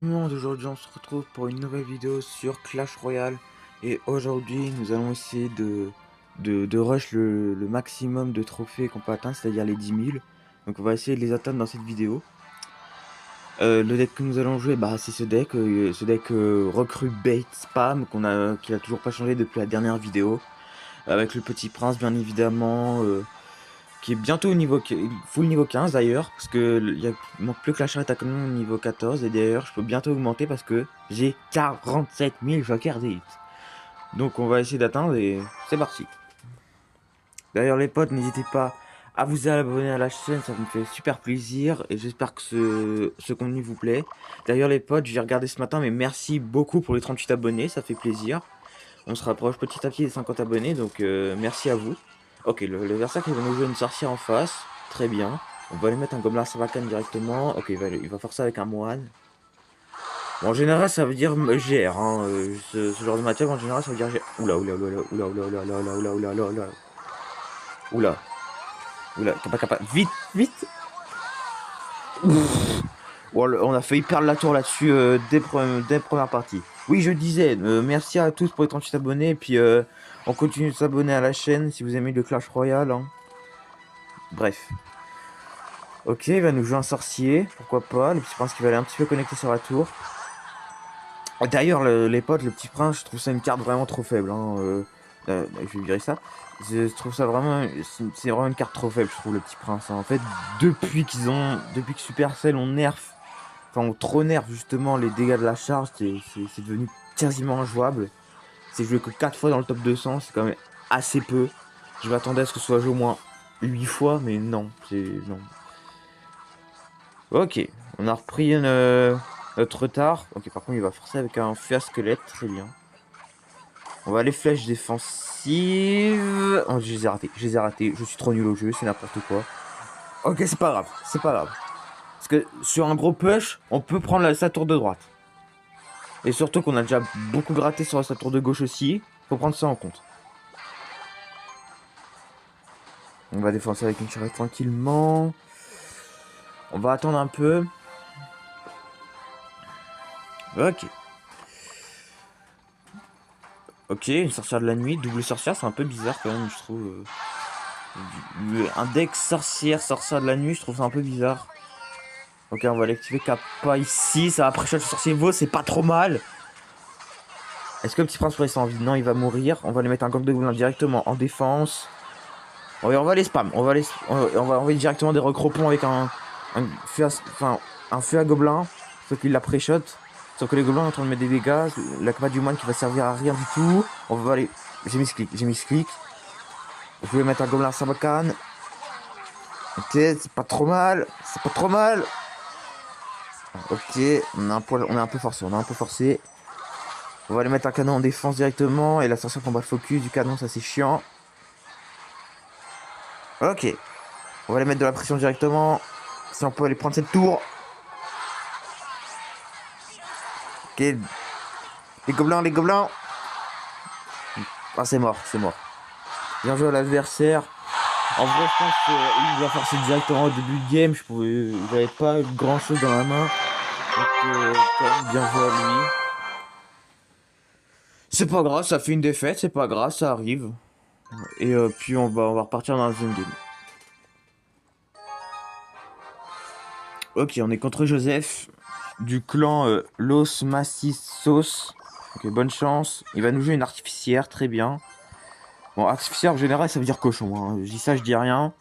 Aujourd'hui on se retrouve pour une nouvelle vidéo sur Clash Royale et aujourd'hui nous allons essayer de rush le maximum de trophées qu'on peut atteindre, c'est-à-dire les 10 000. Donc on va essayer de les atteindre dans cette vidéo. Le deck que nous allons jouer, c'est ce deck, recrue bait spam qui a toujours pas changé depuis la dernière vidéo, avec le petit prince bien évidemment, qui est bientôt au niveau full niveau 15 d'ailleurs, parce que il manque plus que la charrette à canon au niveau 14, et d'ailleurs je peux bientôt augmenter parce que j'ai 47 000 jokers d'élite. Donc on va essayer d'atteindre et c'est parti. D'ailleurs les potes, n'hésitez pas à vous abonner à la chaîne, ça me fait super plaisir et j'espère que ce contenu vous plaît. D'ailleurs les potes, j'ai regardé ce matin, mais merci beaucoup pour les 38 abonnés, ça fait plaisir. On se rapproche petit à petit des 50 abonnés, donc merci à vous. Ok, le Versailles il va nous jouer une sorcière en face. Très bien. On va lui mettre un gobelin Sarbacane directement. Ok, il va faire ça avec un moine. Bon, en général, ça veut dire GR. Hein. Ce genre de matière, en général, ça veut dire GR. Oula, oula, oula, oula, oula, oula, oula, oula, oula, oula, oula, oula. Oula, oula, capa. Vite, vite. Bon, on a failli perdre la tour là-dessus dès première partie. Oui, je disais, merci à tous pour les 38 abonnés. Et puis, on continue de s'abonner à la chaîne si vous aimez le Clash Royale. Hein. Bref. Ok, il va nous jouer un sorcier, pourquoi pas. Le petit prince qui va aller un petit peu connecter sur la tour. D'ailleurs, les potes, le petit prince, je trouve ça une carte vraiment trop faible. Hein. Je vais virer ça. Je trouve ça vraiment, c'est vraiment une carte trop faible, je trouve, le petit prince. Hein. En fait, depuis que Supercell on nerf, enfin on trop nerf justement les dégâts de la charge, c'est devenu quasiment injouable. C'est joué que 4 fois dans le top 200, c'est quand même assez peu. Je m'attendais à ce que ce soit joué au moins 8 fois, mais non, non. Ok, on a repris notre retard. Ok, par contre, il va forcer avec un feu à squelette. Très bien. On va aller flèches défensives. Oh, je les ai ratés. Je les ai ratés. Je suis trop nul au jeu. C'est n'importe quoi. Ok, c'est pas grave. C'est pas grave. Parce que sur un gros push, on peut prendre sa tour de droite. Et surtout qu'on a déjà beaucoup gratté sur sa tour de gauche aussi. Faut prendre ça en compte. On va défoncer avec une charrette tranquillement. On va attendre un peu. Ok. Ok, une sorcière de la nuit, double sorcière, c'est un peu bizarre quand même, je trouve. Un deck sorcière de la nuit, je trouve ça un peu bizarre. Ok, on va l'activer Kappa ici, ça va pré-shot le sorcier Vaux, c'est pas trop mal. Est-ce que le petit prince pourrait s'en vide? Non, il va mourir. On va lui mettre un gang de gobelins directement en défense. On va les spam, on va envoyer directement des recropons avec un feu à gobelins, sauf qu'il la pré-shot. Sauf que les gobelins sont en train de mettre des dégâts, la capa du moine qui va servir à rien du tout. On va aller. J'ai mis ce clic. Je vais mettre un gobelin Sarbacane. Ok, c'est pas trop mal. Ok, on est un peu forcé, On va aller mettre un canon en défense directement. Et la sorcière combat le focus du canon, ça c'est chiant. Ok. On va aller mettre de la pression directement. Si on peut aller prendre cette tour. Ok. Les gobelins. Ah, c'est mort. Bien joué à l'adversaire. En vrai, je pense qu'il va forcer directement au début de game. J'avais pas grand chose dans la main. Donc, quand même, bien joué à lui. C'est pas grave, ça fait une défaite, c'est pas grave, ça arrive. Et puis on va repartir dans la zone game. Ok, on est contre Joseph du clan Los Macissos. Ok, bonne chance. Il va nous jouer une artificière, très bien. Bon, artificière en général, ça veut dire cochon. Hein. Je dis ça, je dis rien.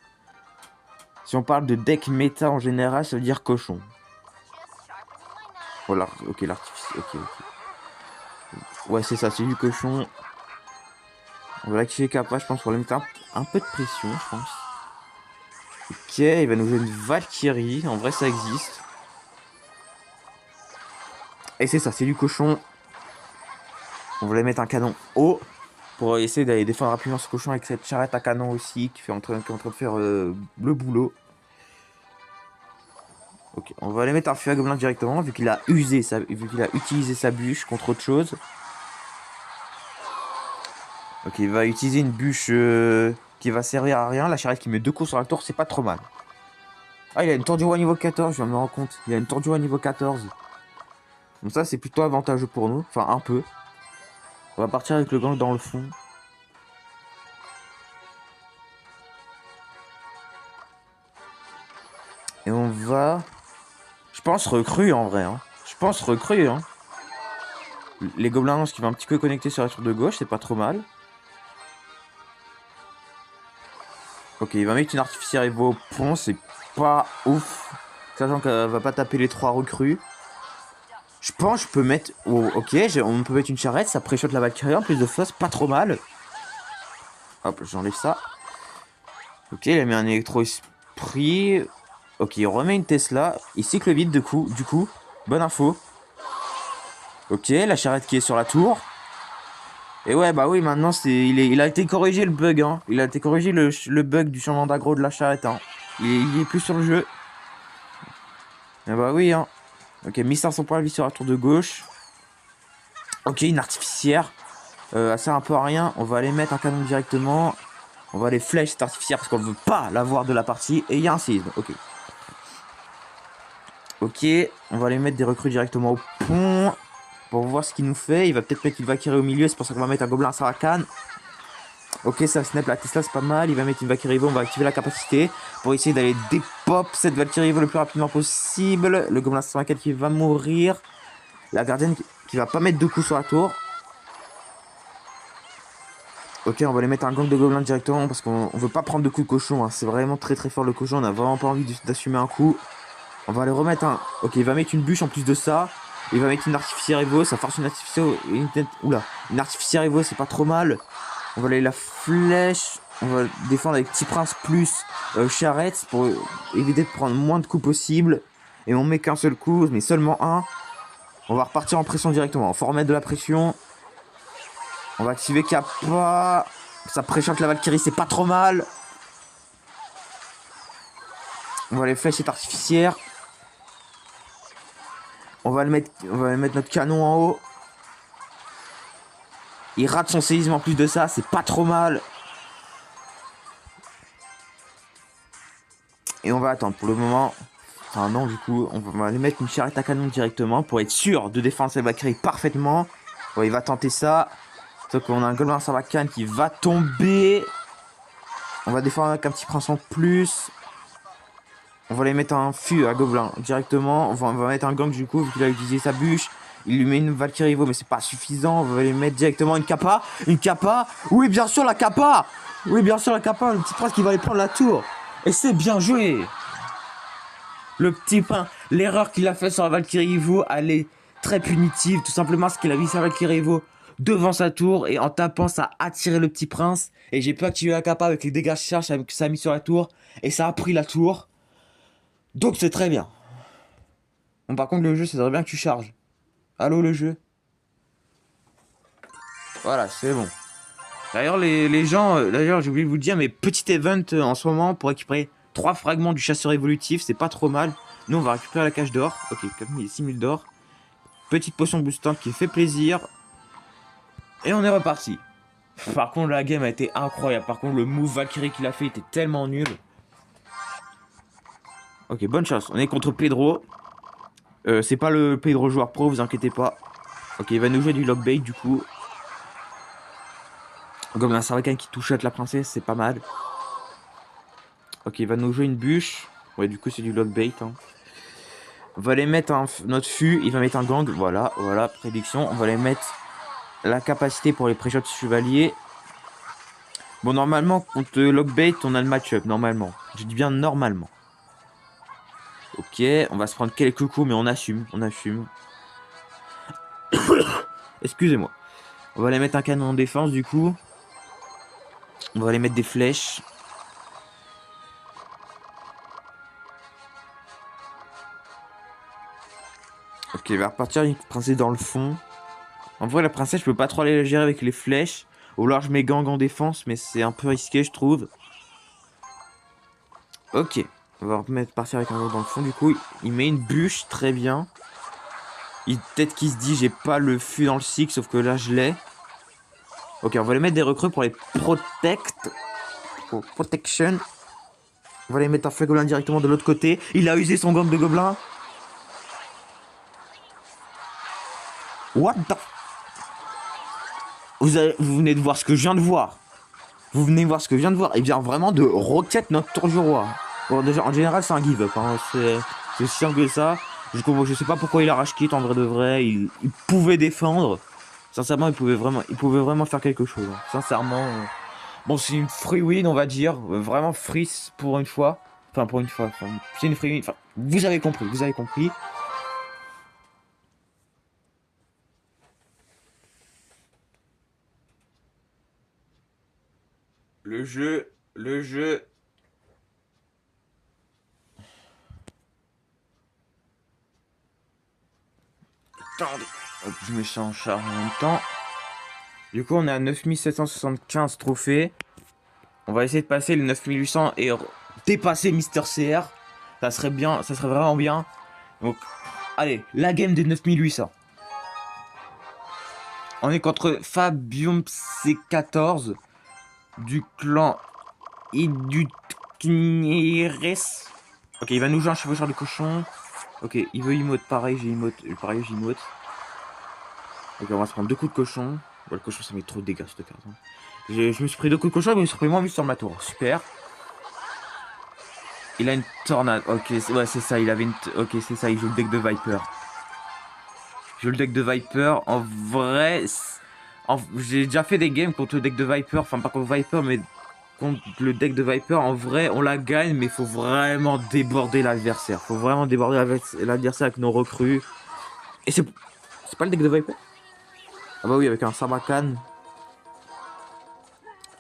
Si on parle de deck méta en général, ça veut dire cochon. Voilà, ok, l'artificière. Ok. Ouais, c'est ça, c'est du cochon. On va l'activer Kappa, je pense, pour lui mettre un peu de pression, je pense. Ok, il va nous jouer une Valkyrie. En vrai, ça existe. Et c'est ça, c'est du cochon. On va lui mettre un canon haut pour essayer d'aller défendre rapidement ce cochon avec cette charrette à canon aussi qui est en train de faire le boulot. Ok, on va aller mettre un feu à gobelin directement vu qu'il a utilisé sa bûche contre autre chose. Ok, il va utiliser une bûche qui va servir à rien. La charrette qui met 2 coups sur la tour, c'est pas trop mal. Ah, il a une tour du roi niveau 14, je viens de me rendre compte. Il a une tour du roi niveau 14. Donc ça, c'est plutôt avantageux pour nous. Enfin, un peu. On va partir avec le gang dans le fond. Et on va... Je pense recrue en vrai. Hein. Je pense recrue. Hein. Les gobelins qui vont un petit peu connecter sur la tour de gauche, c'est pas trop mal. Ok, il va mettre une artificière Evo au pont, c'est pas ouf. Sachant qu'elle va pas taper les 3 recrues. Je pense que je peux mettre... Oh, ok, on peut mettre une charrette, ça préchote la Valkyrie en plus de flosse, pas trop mal. Hop, j'enlève ça. Ok, il a mis un électro-esprit. Ok, il remet une Tesla. Il cycle vite du coup. Bonne info. Ok, la charrette qui est sur la tour. Et ouais, bah oui, maintenant, il a été corrigé le bug. Hein. Il a été corrigé le bug du changement d'aggro de la charrette. Hein. Il est plus sur le jeu. Et bah oui, hein. Ok, 1500 points de vie sur la tour de gauche. Ok, une artificière. Ça sert un peu à rien. On va aller mettre un canon directement. On va aller flèche cette artificière parce qu'on ne veut pas l'avoir de la partie. Et il y a un séisme. Ok. Ok, on va aller mettre des recrues directement au pont. Pour voir ce qu'il nous fait. Il va peut-être mettre une Valkyrie au milieu. C'est pour ça qu'on va mettre un gobelin à Sarakan. Ok, ça snap la Tesla, c'est pas mal. Il va mettre une Valkyrie Evo. On va activer la capacité pour essayer d'aller dépop cette Valkyrie Evo le plus rapidement possible. Le gobelin Sarakan qui va mourir. La gardienne qui va pas mettre 2 coups sur la tour. Ok, on va aller mettre un gang de gobelins directement parce qu'on veut pas prendre de coups de cochon. Hein. C'est vraiment très très fort le cochon. On a vraiment pas envie d'assumer un coup. On va aller remettre un... Ok, il va mettre une bûche en plus de ça. Il va mettre une artificière Evo. Ça force une artificière... Oula. Une artificière Evo, c'est pas trop mal. On va aller la flèche. On va défendre avec Petit Prince plus charrette pour éviter de prendre moins de coups possible. Et on met qu'un seul coup, mais seulement un. On va repartir en pression directement. Faut remettre de la pression. On va activer Kappa. Ça préchote la Valkyrie, c'est pas trop mal. On va aller flèche cette artificière. On va mettre notre canon en haut. Il rate son séisme en plus de ça, c'est pas trop mal. Et on va attendre pour le moment. Enfin non, du coup, on va aller mettre une charrette à canon directement pour être sûr de défendre cette Valkyrie parfaitement. Bon, il va tenter ça. Sauf qu'on a un gobelin Sarakan qui va tomber. On va défendre avec un Petit Prince en plus. On va aller mettre un fût à gobelin directement. On va mettre un gang du coup, vu qu'il a utilisé sa bûche. Il lui met une Valkyrie Evo, mais c'est pas suffisant. On va aller mettre directement une Kappa. Une Kappa. Oui, bien sûr, la Kappa. Oui, bien sûr, la Kappa. Le Petit Prince qui va aller prendre la tour. Et c'est bien joué. Le Petit Prince. L'erreur qu'il a fait sur la Valkyrie Evo, elle est très punitive. Tout simplement parce qu'il a mis sa Valkyrie Evo devant sa tour. Et en tapant, ça a attiré le Petit Prince. Et j'ai pu activer la Kappa avec les dégâts charge que ça a mis sur la tour. Et ça a pris la tour. Donc c'est très bien. Bon, par contre, le jeu, c'est très bien que tu charges. Allô, le jeu? Voilà, c'est bon. D'ailleurs, les gens... d'ailleurs, j'ai oublié de vous dire, mais petit event en ce moment pour récupérer 3 fragments du chasseur évolutif, c'est pas trop mal. Nous, on va récupérer la cage d'or. Ok, comme il est 6000 d'or. Petite potion boostante qui fait plaisir. Et on est reparti. Par contre, la game a été incroyable. Par contre, le move Valkyrie qu'il a fait était tellement nul. Ok, bonne chance. On est contre Pedro. C'est pas le Pedro joueur pro, vous inquiétez pas. Ok, il va nous jouer du lockbait du coup. Comme un Sarakan qui touche la princesse, c'est pas mal. Ok, il va nous jouer une bûche. Ouais, du coup, c'est du lockbait. Hein. On va aller mettre notre fût. Il va mettre un gang. Voilà, voilà, prédiction. On va aller mettre la capacité pour les pré-shots chevaliers. Bon, normalement, contre lockbait, on a le match-up. Normalement. Je dis bien normalement. Ok, on va se prendre quelques coups, mais on assume. On assume. Excusez-moi. On va aller mettre un canon en défense, du coup. On va aller mettre des flèches. Ok, il va repartir une princesse dans le fond. En vrai, la princesse, je peux pas trop aller la gérer avec les flèches. Ou alors je mets gang en défense, mais c'est un peu risqué, je trouve. Ok, on va partir avec un gang dans le fond. Du coup, il met une bûche, très bien. Peut-être qu'il se dit, j'ai pas le fût dans le cycle, sauf que là, je l'ai. Ok, on va les mettre des recrues pour les protect. Pour protection. On va les mettre un feu gobelin directement de l'autre côté. Il a usé son gang de gobelins. What the... Vous venez de voir ce que je viens de voir. Vous venez de voir ce que je viens de voir. Il vient vraiment de rocket notre tour du roi. Bon, déjà, en général, c'est un give-up. Hein. C'est sûr que ça. Je sais pas pourquoi il a rage quit en vrai de vrai. Il pouvait défendre. Sincèrement, il pouvait vraiment faire quelque chose. Hein. Sincèrement. Bon, c'est une free win, on va dire. Vraiment free pour une fois. Enfin, pour une fois. Enfin, c'est une free win. Enfin, vous avez compris. Vous avez compris. Le jeu. Le jeu. Attendez. Hop, je mets ça en charge en même temps. Du coup, on est à 9775 trophées. On va essayer de passer le 9800 et dépasser Mister CR. Ça serait bien, ça serait vraiment bien. Donc, allez, la game des 9800. On est contre Fabium C14 du clan Idutkineres. Ok, il va nous jouer un chevaucheur de cochon. Ok, il veut emote, pareil, j'ai emote. Pareil, j'emote. Ok, on va se prendre 2 coups de cochon. Bon, le cochon, ça met trop de dégâts cette carte. Hein. Je me suis pris 2 coups de cochon, mais je me suis pris moins vite sur ma tour. Super. Il a une tornade. Ok, ouais, c'est ça. Il avait une. Ok, c'est ça. Il joue le deck de Viper. Il joue le deck de Viper. En vrai, j'ai déjà fait des games contre le deck de Viper. Enfin, pas contre Viper, mais contre le deck de Viper. En vrai, on la gagne, mais il faut vraiment déborder l'adversaire. Faut vraiment déborder l'adversaire avec nos recrues. Et c'est pas le deck de Viper? Ah bah oui, avec un Sarbacane.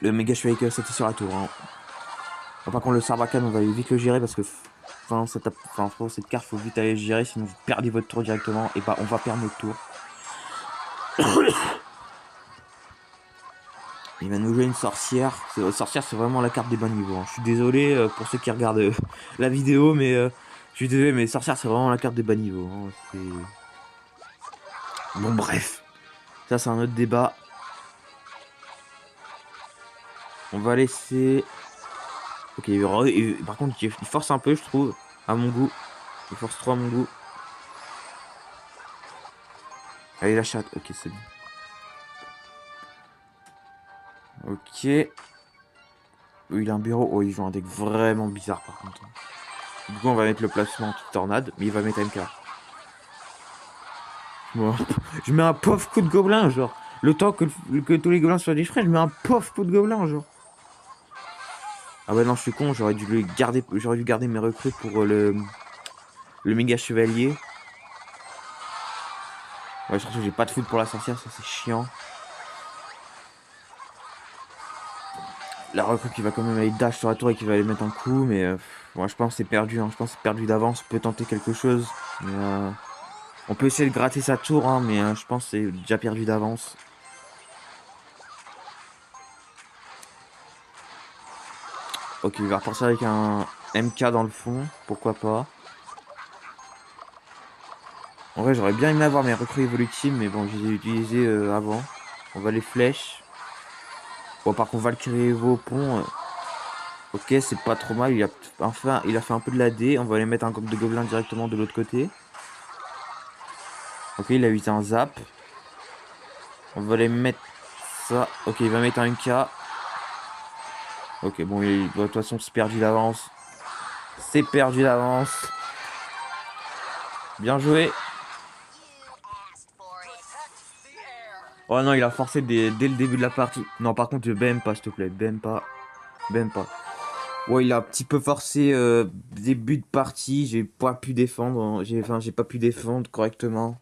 Le méga chevalier c'était sur la tour. Hein. Bon, par contre, le Sarbacane, on va vite le gérer parce que. Enfin, cette carte, faut vite aller gérer, sinon vous perdez votre tour directement. Et bah, on va perdre notre tour. Il va nous jouer une sorcière. Sorcière, c'est vraiment la carte des bas niveaux. Hein. Je suis désolé pour ceux qui regardent la vidéo, mais je suis désolé, mais sorcière, c'est vraiment la carte des bas niveaux. Hein. Bon, bref. Ça, c'est un autre débat. On va laisser. Ok, par contre, il force un peu, je trouve, à mon goût. Il force trop à mon goût. Allez, la chatte. Ok, c'est bon. Ok. Oui, il a un bureau. Oh, il joue un deck vraiment bizarre, par contre. Du coup, on va mettre le placement qui tornade, mais il va mettre MK. Bon, je mets un pauvre coup de gobelin, genre. Le temps que tous les gobelins soient défrayés, je mets un pauvre coup de gobelin, genre. Ah bah non, je suis con, j'aurais dû garder mes recrues pour le méga chevalier. Ouais, surtout j'ai pas de foot pour la sorcière, ça c'est chiant. La recrue qui va quand même aller dash sur la tour et qui va aller mettre un coup, mais moi je pense que c'est perdu, hein. Je pense que c'est perdu d'avance, on peut tenter quelque chose. Mais, on peut essayer de gratter sa tour, hein, mais je pense que c'est déjà perdu d'avance. Ok, il va repartir avec un MK dans le fond, pourquoi pas. En vrai, j'aurais bien aimé avoir mes recrues évolutives, mais bon, je les ai utilisées avant. On va les flèches. Bon, par contre, Valkyrie Evo au pont. Ok, c'est pas trop mal. Il a fait un peu de l'AD. On va aller mettre un groupe de gobelins directement de l'autre côté. Ok, il a eu un zap. On va aller mettre ça. Ok, il va mettre un MK. Ok, bon, de toute façon, c'est perdu d'avance. C'est perdu d'avance. Bien joué. Oh non, il a forcé dès le début de la partie. Non, par contre, BM pas, s'il te plaît. BM pas. BM pas. Ouais, il a un petit peu forcé début de partie. J'ai pas pu défendre. J'ai pas pu défendre correctement.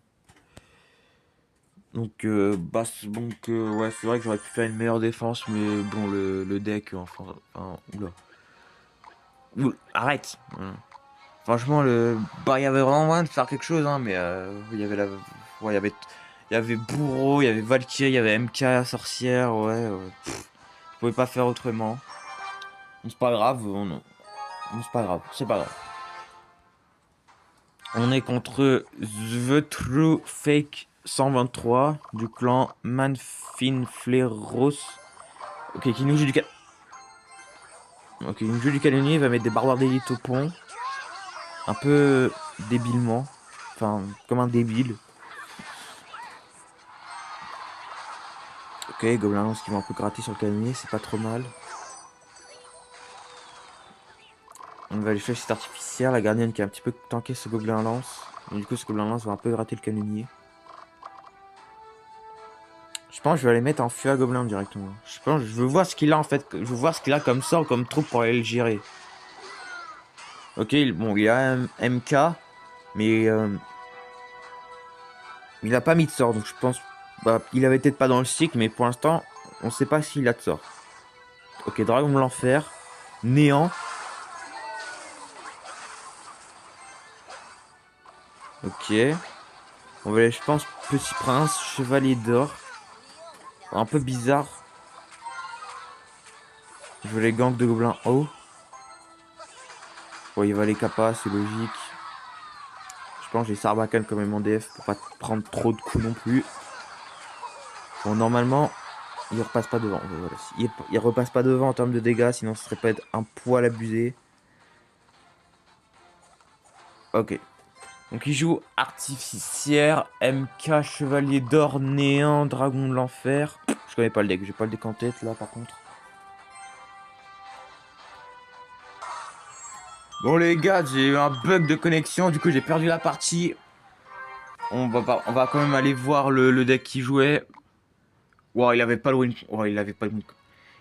Donc, ouais, c'est vrai que j'aurais pu faire une meilleure défense, mais bon, le deck, oula. Arrête. Voilà. Franchement, il y avait vraiment moyen de faire quelque chose, hein, mais il y avait ouais, il y avait Bourreau, il y avait Valkyrie, il y avait MK, Sorcière, ouais. Je pouvais pas faire autrement. C'est pas grave, c'est pas grave, c'est pas grave. On est contre The True Fake 123 du clan Manfinfleros. Ok, qui nous joue du Ok, il nous joue du canonnier, il va mettre des barbares d'élite au pont. Un peu débilement. Enfin, comme un débile. Ok, gobelin lance qui vont un peu gratter sur le canonnier, c'est pas trop mal. On va aller chercher cette artificière, la gardienne qui a un petit peu tanké ce gobelin lance. Et du coup, ce gobelin lance va un peu gratter le canonnier. Je pense que je vais aller mettre en feu à gobelin directement. Je pense je veux voir ce qu'il a en fait. Je veux voir ce qu'il a comme sort, comme troupe pour aller le gérer. Ok, bon, il a un MK, mais il a pas mis de sort, donc je pense. Bah, il avait peut-être pas dans le cycle, mais pour l'instant, on sait pas s'il a de sort. Ok, Dragon de l'enfer, néant. Ok. On va aller, je pense, Petit Prince, Chevalier d'Or. Un peu bizarre. Je veux les gangs de gobelins haut. Bon, il va les capas, c'est logique. Je pense que j'ai Sarbacane comme même en DF pour pas prendre trop de coups non plus. Bon, normalement, il repasse pas devant. Voilà. Il repasse pas devant en termes de dégâts, sinon ce serait pas être un poil abusé. Ok. Donc il joue Artificière, MK, Chevalier d'Or, Néant, Dragon de l'Enfer. Je connais pas le deck, j'ai pas le deck en tête là par contre. Bon les gars, j'ai eu un bug de connexion, du coup j'ai perdu la partie. On va quand même aller voir le deck qui jouait. Wow, il avait pas de win. Wow, il avait pas de win.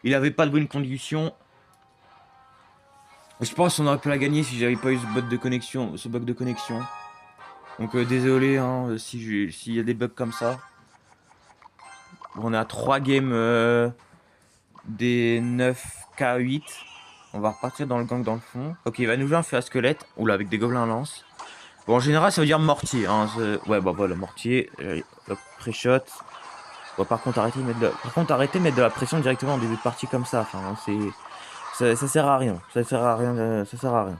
Il avait pas de win condition. Je pense qu'on aurait pu la gagner si j'avais pas eu ce bug de connexion. Donc désolé hein, s'il y a des bugs comme ça. On est à 3 games des 9K8. On va repartir dans le gang dans le fond. Ok, il va nous jouer un feu à squelette. Oula, avec des gobelins lance. Bon, en général, ça veut dire mortier. Hein. Ouais, bah voilà, mortier. Le pré-shot. Bon, par contre, arrêtez de mettre de la pression directement en début de partie comme ça. Enfin, ça sert à rien. Ça sert à rien. Ça sert à rien.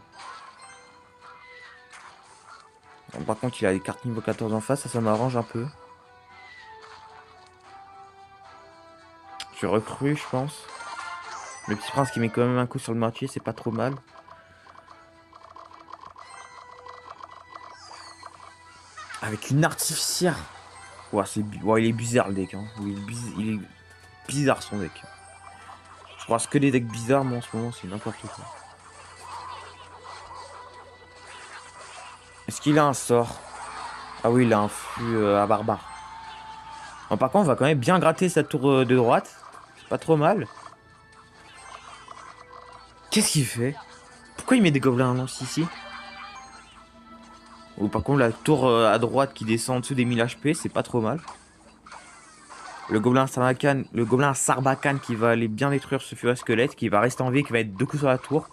Bon, par contre, il a des cartes niveau 14 en face. Ça m'arrange un peu. Je recrue, je pense. Le petit prince qui met quand même un coup sur le mortier, c'est pas trop mal. Avec une artificière. Ouais, il est bizarre le deck. Hein. Il est bizarre son deck. Je croise que des decks bizarres, moi en ce moment, c'est n'importe quoi. Est-ce qu'il a un sort? Ah oui, il a un flux à barbare. Bon, par contre, on va quand même bien gratter sa tour de droite. C'est pas trop mal. Qu'est-ce qu'il fait? Pourquoi il met des gobelins lance ici? Ou par contre, la tour à droite qui descend en dessous des 1000 HP, c'est pas trop mal. Le gobelin Sarbacane qui va aller bien détruire ce feu à squelette, qui va rester en vie, qui va être 2 coups sur la tour.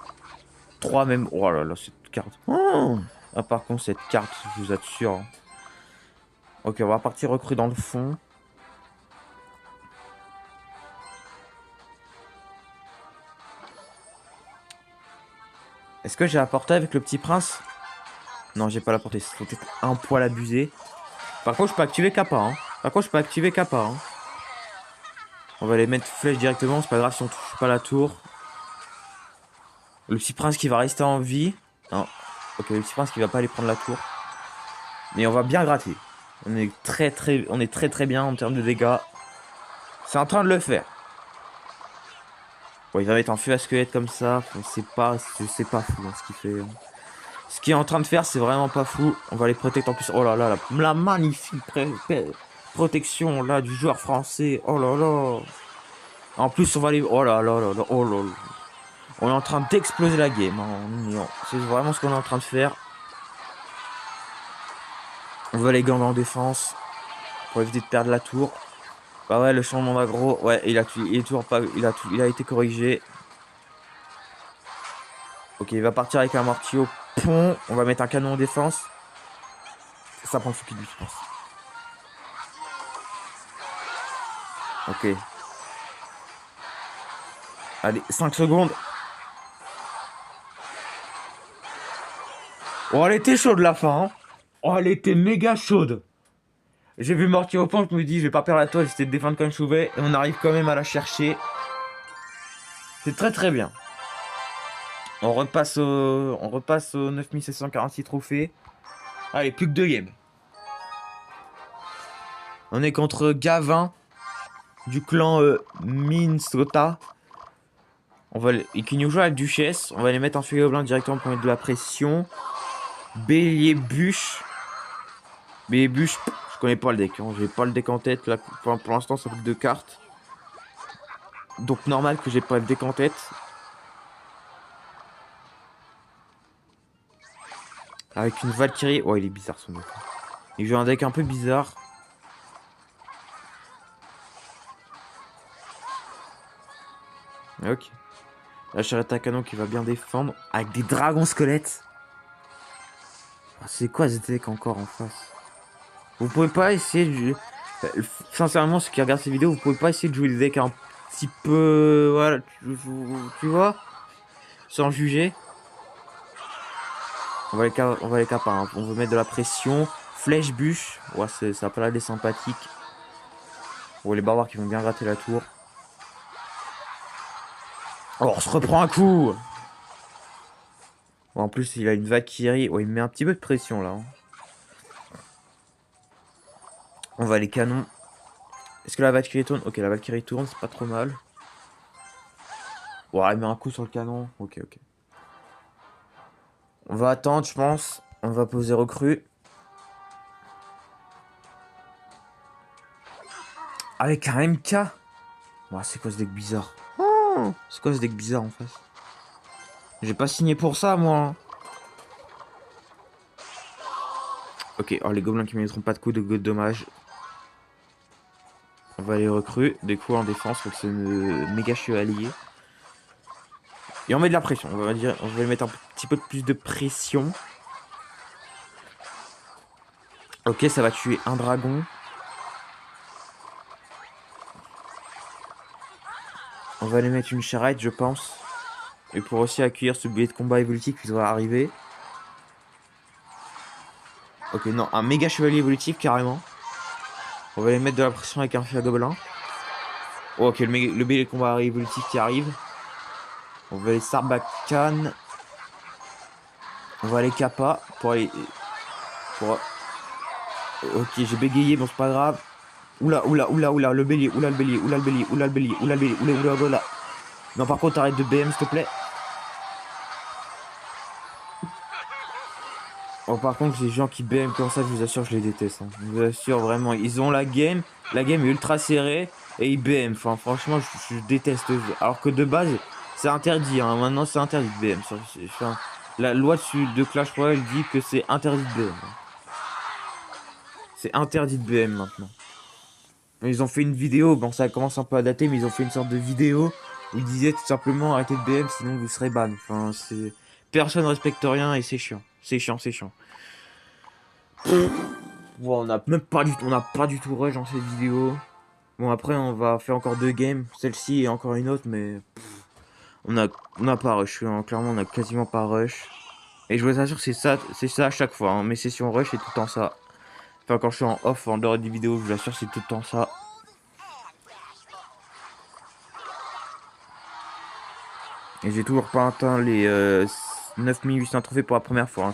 3 même. Oh là là, cette carte. Oh ah, par contre, cette carte, je vous assure. Hein. Ok, on va partir recruter dans le fond. Est-ce que j'ai la portée avec le petit prince? Non, j'ai pas la portée. C'est peut-être un poil abusé. Par contre, je peux activer Kappa. Hein. Hein. On va les mettre flèche directement. C'est pas grave si on touche pas la tour. Le petit prince qui va rester en vie. Non. Ok, le petit prince qui va pas aller prendre la tour. Mais on va bien gratter. On est très bien en termes de dégâts. C'est en train de le faire. Bon, il va mettre un feu à squelette comme ça. C'est pas fou hein, ce qu'il fait. Ce qu'il est en train de faire, c'est vraiment pas fou. On va les protéger en plus. Oh là là, la magnifique protection là du joueur français. Oh là là. En plus, on va les. Oh là là là là. Oh là là. On est en train d'exploser la game. Hein. C'est vraiment ce qu'on est en train de faire. On va les gants en défense pour éviter de perdre la tour. Bah ouais, le changement d'aggro, ouais, il est toujours pas, il a été corrigé. Ok, il va partir avec un mortier au pont. On va mettre un canon en défense. Ça prend le fou qui lui, je pense. Ok. Allez, 5 secondes. Oh, elle était chaude la fin. Hein. Oh, elle était méga chaude. J'ai vu mortier au pont, je me dis, je vais pas perdre la toile, j'essaie de défendre comme je pouvais. Et on arrive quand même à la chercher. C'est très bien. On repasse au 9746 trophées. Allez, plus que 2 games. On est contre Gavin. du clan Minnesota. Et qui nous joue à la duchesse. On va les mettre en feuille blanc directement pour mettre de la pression. Bélier bûche. Bélier bûche, je connais pas le deck. Hein. J'ai pas le deck en tête. Là, pour l'instant, ça fait 2 cartes. Donc normal que j'ai pas le deck en tête. Avec une Valkyrie. Oh, il est bizarre son deck. Il joue un deck un peu bizarre. Ok. La charrette à canon qui va bien défendre. Avec des dragons squelettes. Oh, c'est quoi ce deck encore en face? Vous pouvez pas essayer de... Sincèrement, ceux qui regardent ces vidéos, vous pouvez pas essayer de jouer des decks un petit peu... Voilà, tu vois? Sans juger. On va les caper, hein. On veut mettre de la pression. Flèche bûche. Ouais, ça a pas l'air des sympathiques. Oh, les barbares qui vont bien gratter la tour. Oh, on se reprend un coup. Bon, en plus, il a une Valkyrie. Oh, il met un petit peu de pression, là. Hein. On va les canons. Est-ce que la Valkyrie tourne? Ok, la Valkyrie tourne, c'est pas trop mal. Ouais, il met un coup sur le canon. Ok, ok. On va attendre, je pense. On va poser recrue. Avec un MK. Ouais, c'est quoi ce deck bizarre? Oh, c'est quoi ce deck bizarre en face? J'ai pas signé pour ça, moi. Hein. Ok, oh, les gobelins qui ne mettront pas de coups de dommage. On va les recrues. Des coups en défense, donc c'est méga chevalier. Et on met de la pression. On va mettre un petit peu plus de pression. Ok, ça va tuer un dragon. On va aller mettre une charrette, je pense. Et pour aussi accueillir ce billet de combat évolutif qui va arriver. Ok, non, un méga chevalier évolutif carrément. On va aller mettre de la pression avec un feu à gobelin. Oh, ok, le billet de combat évolutif qui arrive. On va aller Sarbacane. On va aller Kappa pour aller... Ok, j'ai bégayé, bon c'est pas grave. Oula, le bélier, oula le bélier. Non, par contre, arrête de BM, s'il te plaît. Oh, par contre, les gens qui BM comme ça, je vous assure, je les déteste. Hein. Je vous assure, vraiment, ils ont la game est ultra serrée, et ils BM. Enfin, franchement, je déteste. Alors que de base, c'est interdit. Hein. Maintenant, c'est interdit de BM. Enfin, la loi de Clash Royale dit que c'est interdit de BM. C'est interdit de BM maintenant. Ils ont fait une vidéo, bon ça commence un peu à dater, mais ils ont fait une sorte de vidéo où ils disaient tout simplement arrêtez de BM sinon vous serez ban. Enfin c'est... Personne respecte rien et c'est chiant. C'est chiant. Bon, on n'a même pas du tout, on n'a pas du tout rush dans cette vidéo. Bon après on va faire encore 2 games, celle-ci et encore une autre, mais on a pas rush. Hein. Clairement on a quasiment pas rush. Et je vous assure c'est ça à chaque fois. Hein. Mes sessions rush c'est tout le temps ça. Enfin quand je suis en off, en dehors des vidéos, je vous assure c'est tout le temps ça. Et j'ai toujours pas atteint les 9800 trophées pour la première fois. Hein.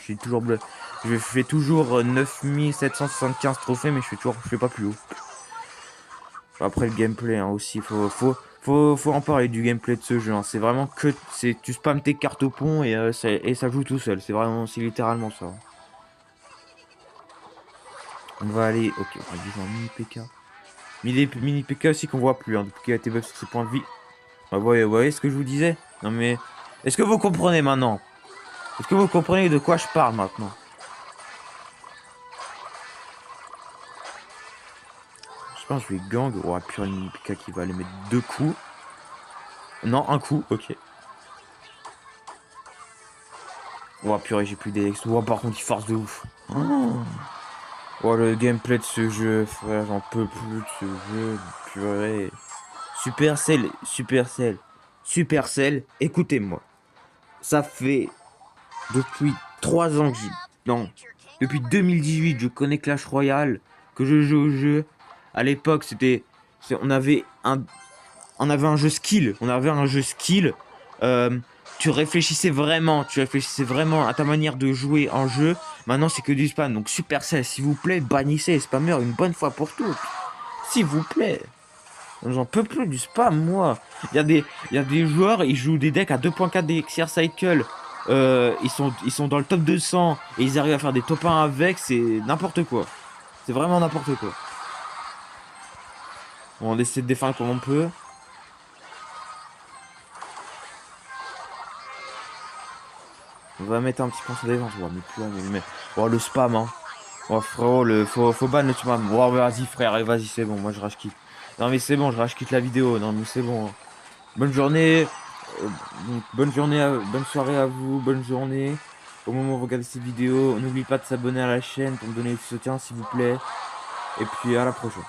Je fais toujours 9775 trophées, mais je fais pas plus haut. Après le gameplay hein, aussi, faut en parler du gameplay de ce jeu. Hein. C'est vraiment que tu spammes tes cartes au pont et ça joue tout seul. C'est littéralement ça. On va aller, ok, on va dire un mini PK. Mini PK aussi qu'on voit plus, hein, depuis qu'il a été buff sur ses points de vie. Bah, vous voyez ce que je vous disais? Non mais, est-ce que vous comprenez maintenant? Est-ce que vous comprenez de quoi je parle maintenant? Je pense que je vais gang. Oh, purée, une PK qui va aller mettre 2 coups. Non, un coup, ok. Oh, purée, j'ai plus d'Elex. Oh, par contre, il force de ouf. Oh, le gameplay de ce jeu, frère, j'en peux plus de ce jeu. Purée. Supercell, écoutez-moi. Ça fait depuis 3 ans que non, depuis 2018, je connais Clash Royale, que je joue au jeu. À l'époque, on avait un jeu skill. Tu réfléchissais vraiment à ta manière de jouer en jeu. Maintenant, c'est que du spam. Donc, Supercell, s'il vous plaît, bannissez les spammers une bonne fois pour toutes. S'il vous plaît. J'en peux plus du spam, moi. Il y a des joueurs, ils jouent des decks à 2.4 d'Elixir Cycle. Ils sont dans le top 200 et ils arrivent à faire des top 1 avec. C'est n'importe quoi. C'est vraiment n'importe quoi. Bon, on essaie de défendre comme on peut. On va mettre un petit point sur défense. Ouais, mais plus là, mais... Oh, le spam, hein. Oh, frérot, faut ban le spam. Oh, vas-y, frère, et vas-y, c'est bon. Moi, je rage quitte. Non, mais c'est bon, je rage quitte la vidéo. Non, mais c'est bon, hein. Bonne journée. euh, bonne journée, bonne soirée à vous. Bonne journée. Au moment où vous regardez cette vidéo, n'oubliez pas de s'abonner à la chaîne pour me donner du soutien, s'il vous plaît. Et puis, à la prochaine.